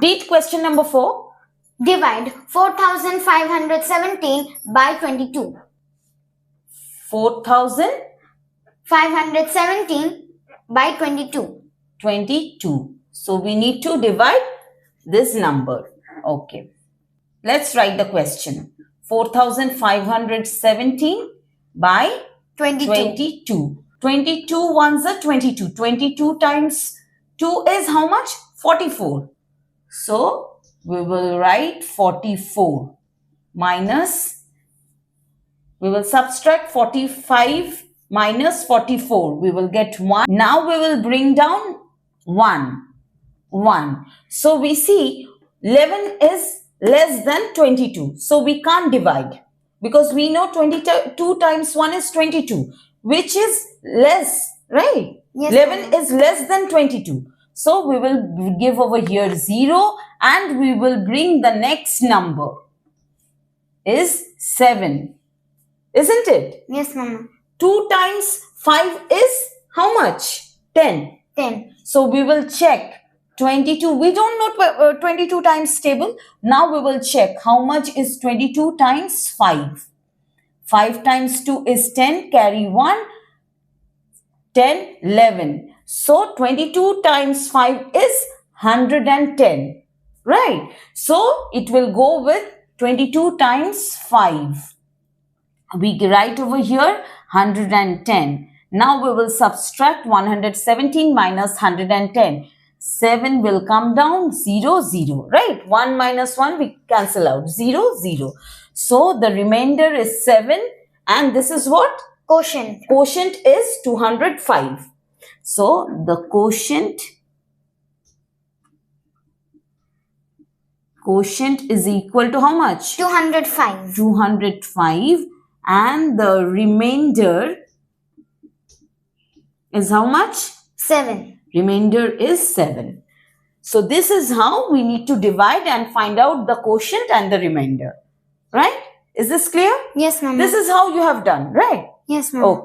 Read question number 4. Divide 4,517 by 22. 4,517 by 22. 22. So we need to divide this number. Okay. Let's write the question. 4,517 by 22. 22 ones are 22. 22 times 2 is how much? 44. So we will write 44 minus, we will subtract 45 minus 44. We will get 1. Now we will bring down 1. So we see 11 is less than 22. So we can't divide because we know 22 times 1 is 22, which is less, right? Yes, 11 is less than 22. So we will give over here 0 and we will bring the next number is 7. Isn't it? Yes, Mama. 2 times 5 is how much? 10. 10. So we will check 22. We don't know 22 times table. Now we will check how much is 22 times 5. 5 times 2 is 10. Carry 1. 10, 11. So 22 times 5 is 110. Right. So it will go with 22 times 5. We write over here 110. Now we will subtract 117 minus 110. 7 will come down, 0, 0, right? 1 minus 1 we cancel out, 0, 0. So the remainder is 7 and this is what? Quotient. Quotient is 205. So the quotient is equal to how much? 205. 205 and the remainder is how much? 7. Remainder is 7. So this is how we need to divide and find out the quotient and the remainder. Right? Is this clear? Yes, Mama. This is how you have done, right? Yes, Mama. Okay.